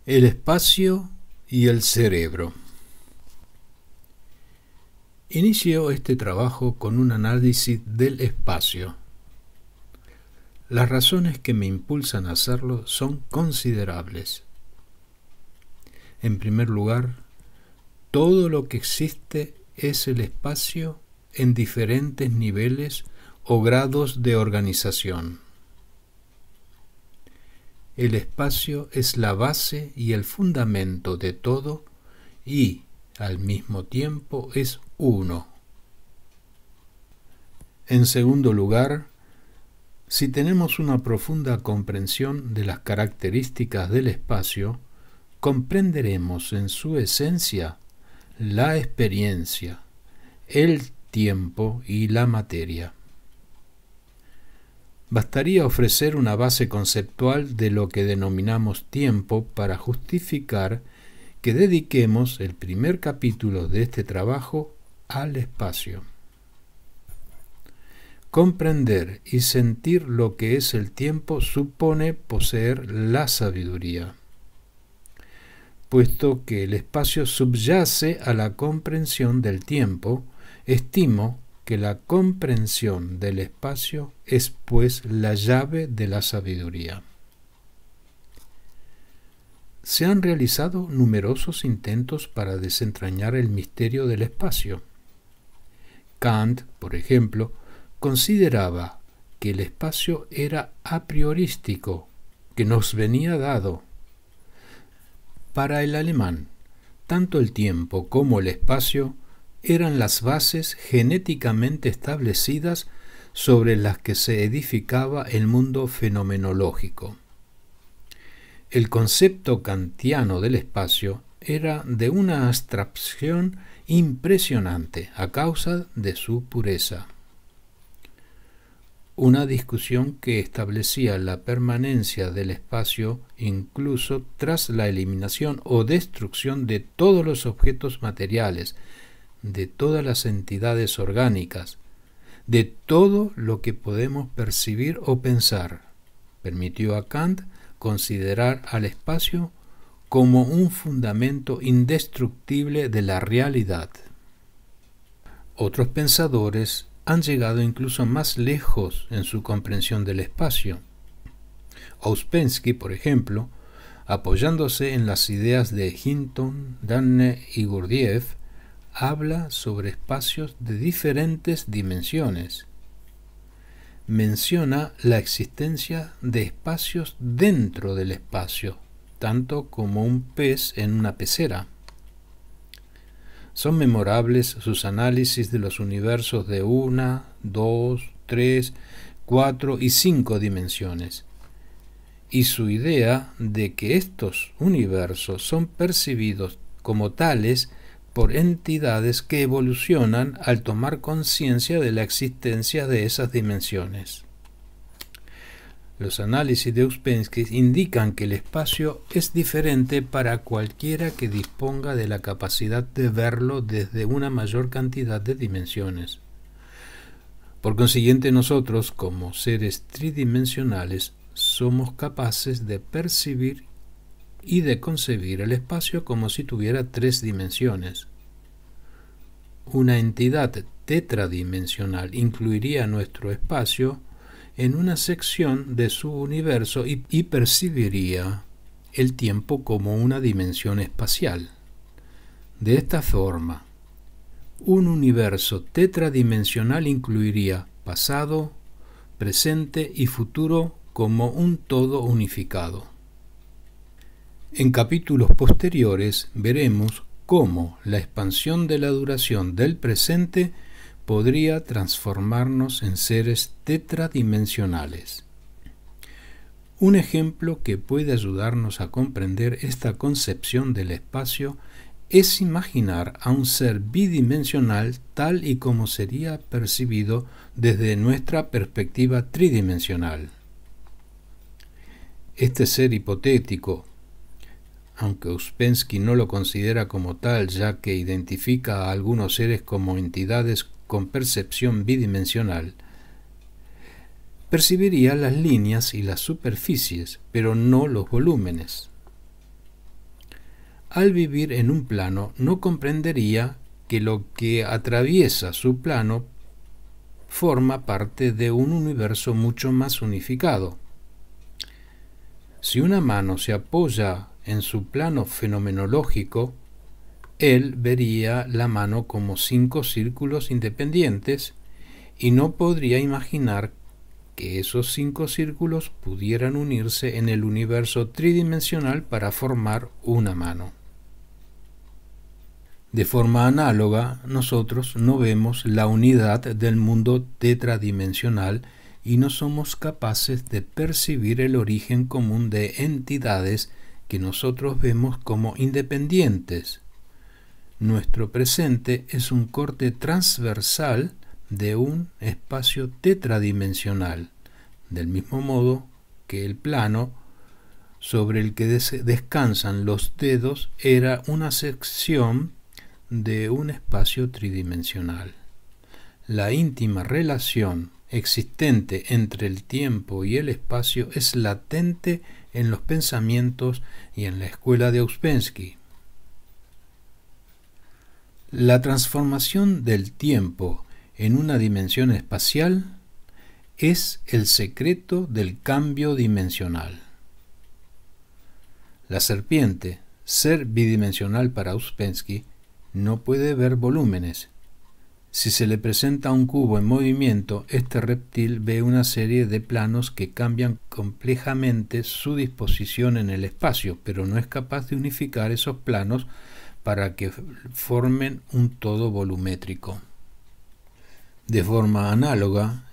El espacio y el cerebro. Inicio este trabajo con un análisis del espacio. Las razones que me impulsan a hacerlo son considerables. En primer lugar, todo lo que existe es el espacio en diferentes niveles o grados de organización. El espacio es la base y el fundamento de todo y, al mismo tiempo, es uno. En segundo lugar, si tenemos una profunda comprensión de las características del espacio, comprenderemos en su esencia la experiencia, el tiempo y la materia. Bastaría ofrecer una base conceptual de lo que denominamos tiempo para justificar que dediquemos el primer capítulo de este trabajo al espacio. Comprender y sentir lo que es el tiempo supone poseer la sabiduría, puesto que el espacio subyace a la comprensión del tiempo. Estimo que la comprensión del espacio es, pues, la llave de la sabiduría. Se han realizado numerosos intentos para desentrañar el misterio del espacio. Kant, por ejemplo, consideraba que el espacio era a priorístico, que nos venía dado. Para el alemán, tanto el tiempo como el espacio eran las bases genéticamente establecidas sobre las que se edificaba el mundo fenomenológico. El concepto kantiano del espacio era de una abstracción impresionante a causa de su pureza. Una discusión que establecía la permanencia del espacio incluso tras la eliminación o destrucción de todos los objetos materiales, de todas las entidades orgánicas, de todo lo que podemos percibir o pensar, permitió a Kant considerar al espacio como un fundamento indestructible de la realidad. Otros pensadores han llegado incluso más lejos en su comprensión del espacio. Ouspensky, por ejemplo, apoyándose en las ideas de Hinton, Danne y Gurdjieff, habla sobre espacios de diferentes dimensiones. Menciona la existencia de espacios dentro del espacio, tanto como un pez en una pecera. Son memorables sus análisis de los universos de 1, 2, 3, 4 y 5 dimensiones, y su idea de que estos universos son percibidos como tales por entidades que evolucionan al tomar conciencia de la existencia de esas dimensiones. Los análisis de Ouspensky indican que el espacio es diferente para cualquiera que disponga de la capacidad de verlo desde una mayor cantidad de dimensiones. Por consiguiente, nosotros, como seres tridimensionales, somos capaces de percibir y de concebir el espacio como si tuviera 3 dimensiones. Una entidad tetradimensional incluiría nuestro espacio en una sección de su universo y percibiría el tiempo como una dimensión espacial. De esta forma, un universo tetradimensional incluiría pasado, presente y futuro como un todo unificado. En capítulos posteriores veremos cómo la expansión de la duración del presente podría transformarnos en seres tetradimensionales. Un ejemplo que puede ayudarnos a comprender esta concepción del espacio es imaginar a un ser bidimensional tal y como sería percibido desde nuestra perspectiva tridimensional. Este ser hipotético, aunque Ouspensky no lo considera como tal, ya que identifica a algunos seres como entidades con percepción bidimensional, percibiría las líneas y las superficies, pero no los volúmenes. al vivir en un plano, no comprendería que lo que atraviesa su plano forma parte de un universo mucho más unificado. Si una mano se apoya en su plano fenomenológico, él vería la mano como 5 círculos independientes y no podría imaginar que esos 5 círculos pudieran unirse en el universo tridimensional para formar una mano. De forma análoga, nosotros no vemos la unidad del mundo tetradimensional y no somos capaces de percibir el origen común de entidades que nosotros vemos como independientes. Nuestro presente es un corte transversal de un espacio tetradimensional, del mismo modo que el plano sobre el que descansan los dedos era una sección de un espacio tridimensional. La íntima relación existente entre el tiempo y el espacio es latente en los pensamientos y en la escuela de Ouspensky. La transformación del tiempo en una dimensión espacial es el secreto del cambio dimensional. La serpiente, ser bidimensional para Ouspensky, no puede ver volúmenes. Si se le presenta un cubo en movimiento, este reptil ve una serie de planos que cambian complejamente su disposición en el espacio, pero no es capaz de unificar esos planos para que formen un todo volumétrico. De forma análoga,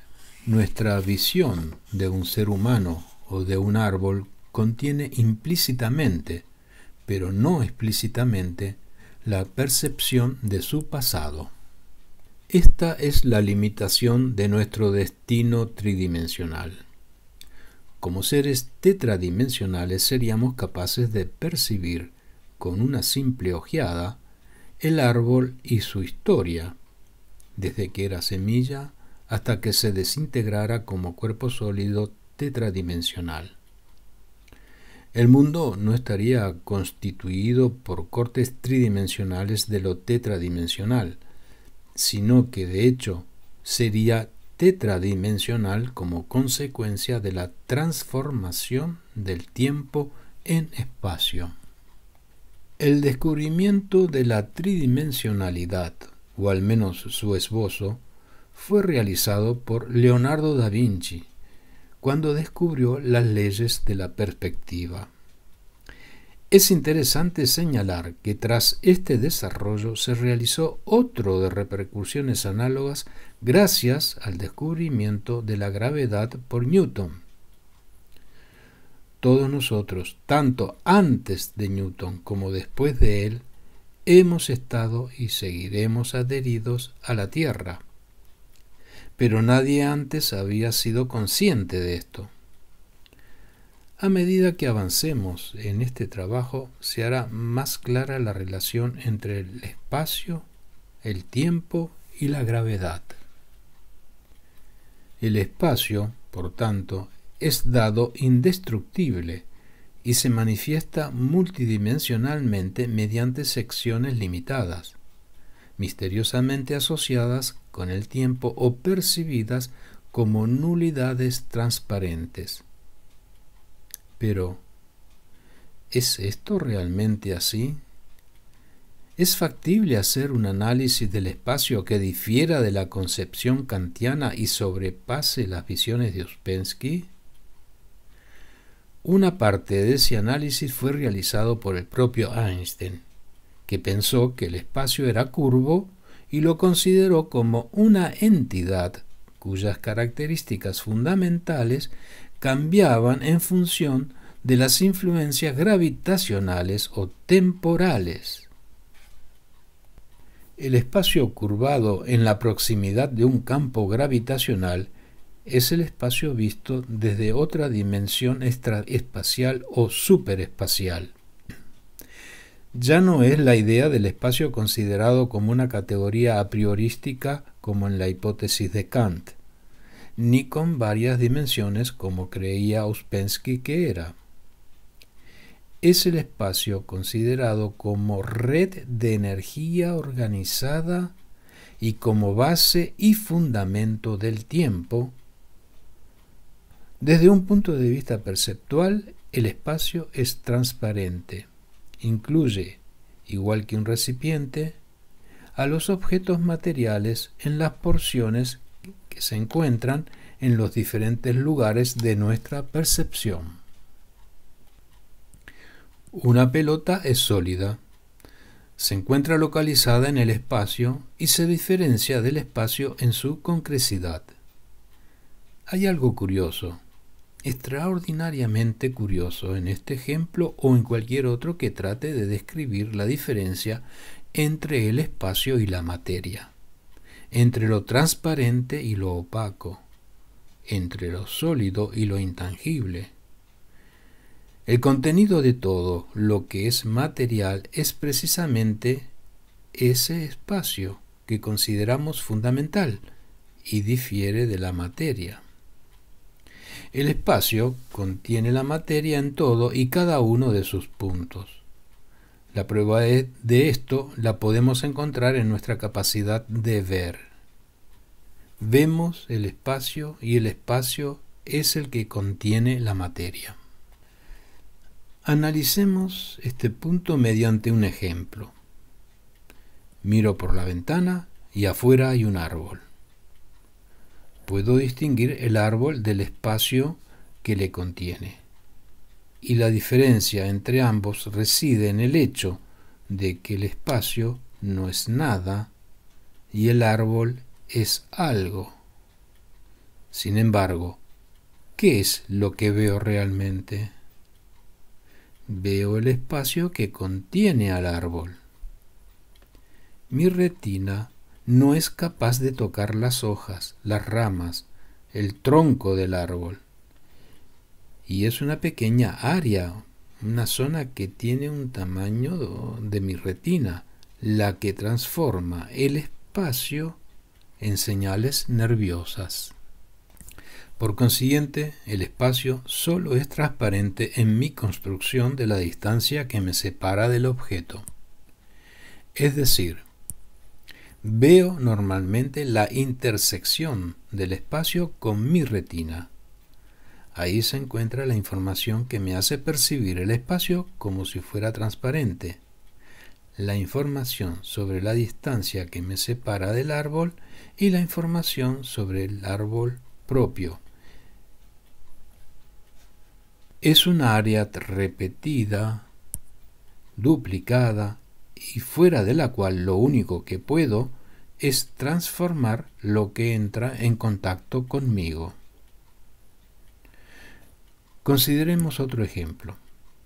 nuestra visión de un ser humano o de un árbol contiene implícitamente, pero no explícitamente, la percepción de su pasado. Esta es la limitación de nuestro destino tridimensional. Como seres tetradimensionales seríamos capaces de percibir con una simple ojeada el árbol y su historia, desde que era semilla hasta que se desintegrara como cuerpo sólido tetradimensional. El mundo no estaría constituido por cortes tridimensionales de lo tetradimensional, sino que de hecho sería tetradimensional como consecuencia de la transformación del tiempo en espacio. El descubrimiento de la tridimensionalidad, o al menos su esbozo, fue realizado por Leonardo da Vinci, cuando descubrió las leyes de la perspectiva. Es interesante señalar que tras este desarrollo se realizó otro de repercusiones análogas gracias al descubrimiento de la gravedad por Newton. Todos nosotros, tanto antes de Newton como después de él, hemos estado y seguiremos adheridos a la Tierra. Pero nadie antes había sido consciente de esto. A medida que avancemos en este trabajo, se hará más clara la relación entre el espacio, el tiempo y la gravedad. El espacio, por tanto, es dado indestructible y se manifiesta multidimensionalmente mediante secciones limitadas, misteriosamente asociadas con el tiempo o percibidas como nulidades transparentes. Pero, ¿es esto realmente así? ¿Es factible hacer un análisis del espacio que difiera de la concepción kantiana y sobrepase las visiones de Ouspensky? Una parte de ese análisis fue realizado por el propio Einstein, que pensó que el espacio era curvo y lo consideró como una entidad cuyas características fundamentales cambiaban en función de las influencias gravitacionales o temporales. El espacio curvado en la proximidad de un campo gravitacional es el espacio visto desde otra dimensión extraespacial o superespacial. Ya no es la idea del espacio considerado como una categoría a priorística como en la hipótesis de Kant, ni con varias dimensiones como creía Ouspensky que era. es el espacio considerado como red de energía organizada y como base y fundamento del tiempo. Desde un punto de vista perceptual, el espacio es transparente. Incluye, igual que un recipiente, a los objetos materiales en las porciones que se encuentran en los diferentes lugares de nuestra percepción. Una pelota es sólida. Se encuentra localizada en el espacio y se diferencia del espacio en su concrecidad. Hay algo curioso, extraordinariamente curioso en este ejemplo o en cualquier otro que trate de describir la diferencia entre el espacio y la materia, entre lo transparente y lo opaco, entre lo sólido y lo intangible. El contenido de todo lo que es material es precisamente ese espacio que consideramos fundamental y difiere de la materia. El espacio contiene la materia en todo y cada uno de sus puntos. La prueba de esto la podemos encontrar en nuestra capacidad de ver. Vemos el espacio y el espacio es el que contiene la materia. Analicemos este punto mediante un ejemplo. Miro por la ventana y afuera hay un árbol. Puedo distinguir el árbol del espacio que le contiene. Y la diferencia entre ambos reside en el hecho de que el espacio no es nada y el árbol es algo. Sin embargo, ¿qué es lo que veo realmente? Veo el espacio que contiene al árbol. Mi retina no es capaz de tocar las hojas, las ramas, el tronco del árbol. Y es una pequeña área, una zona que tiene un tamaño de mi retina, la que transforma el espacio en señales nerviosas. Por consiguiente, el espacio solo es transparente en mi construcción de la distancia que me separa del objeto. Es decir, veo normalmente la intersección del espacio con mi retina. Ahí se encuentra la información que me hace percibir el espacio como si fuera transparente. La información sobre la distancia que me separa del árbol y la información sobre el árbol propio. Es una área repetida, duplicada y fuera de la cual lo único que puedo es transformar lo que entra en contacto conmigo. Consideremos otro ejemplo.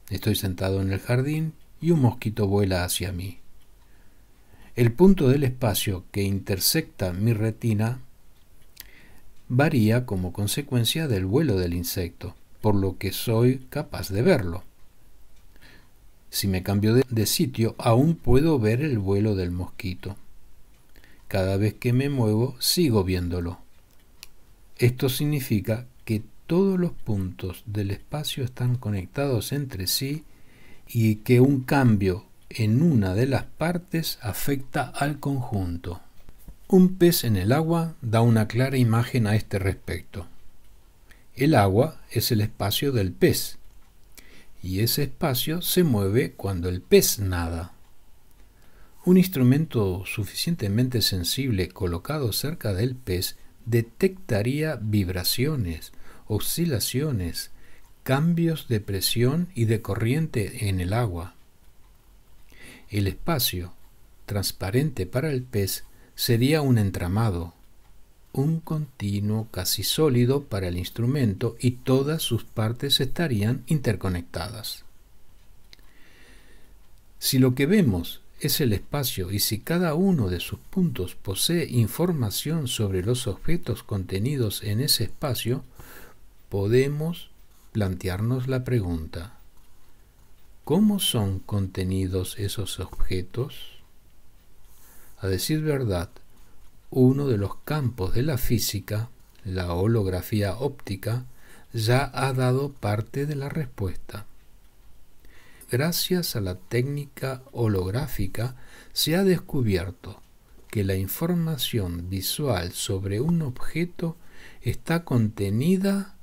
Estoy sentado en el jardín y un mosquito vuela hacia mí. El punto del espacio que intersecta mi retina varía como consecuencia del vuelo del insecto, por lo que soy capaz de verlo. Si me cambio de sitio, aún puedo ver el vuelo del mosquito. Cada vez que me muevo, sigo viéndolo. Esto significa que todos los puntos del espacio están conectados entre sí y que un cambio en una de las partes afecta al conjunto. Un pez en el agua da una clara imagen a este respecto. El agua es el espacio del pez, y ese espacio se mueve cuando el pez nada. Un instrumento suficientemente sensible colocado cerca del pez detectaría vibraciones, oscilaciones, cambios de presión y de corriente en el agua. El espacio, transparente para el pez, sería un entramado, un continuo casi sólido para el instrumento y todas sus partes estarían interconectadas. Si lo que vemos es el espacio y si cada uno de sus puntos posee información sobre los objetos contenidos en ese espacio, podemos plantearnos la pregunta: ¿cómo son contenidos esos objetos? A decir verdad, uno de los campos de la física, la holografía óptica, ya ha dado parte de la respuesta. gracias a la técnica holográfica, se ha descubierto que la información visual sobre un objeto está contenida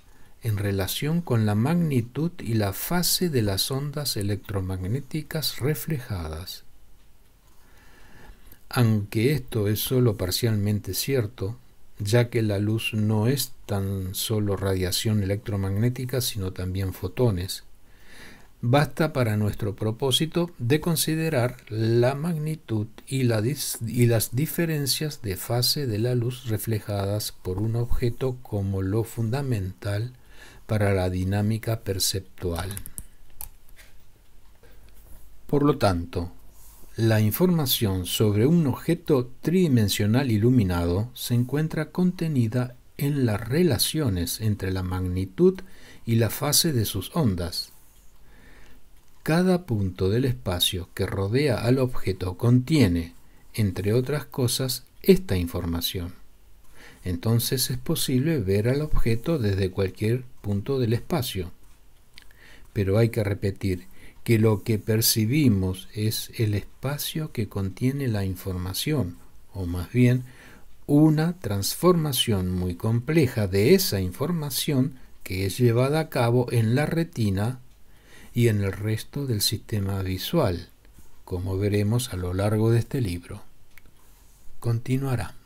en relación con la magnitud y la fase de las ondas electromagnéticas reflejadas. Aunque esto es solo parcialmente cierto, ya que la luz no es tan solo radiación electromagnética, sino también fotones, basta para nuestro propósito de considerar la magnitud y las diferencias de fase de la luz reflejadas por un objeto como lo fundamental para la dinámica perceptual. Por lo tanto, la información sobre un objeto tridimensional iluminado se encuentra contenida en las relaciones entre la magnitud y la fase de sus ondas. Cada punto del espacio que rodea al objeto contiene, entre otras cosas, esta información. Entonces es posible ver al objeto desde cualquier punto del espacio. Pero hay que repetir que lo que percibimos es el espacio que contiene la información, o más bien, una transformación muy compleja de esa información que es llevada a cabo en la retina y en el resto del sistema visual, como veremos a lo largo de este libro. Continuará.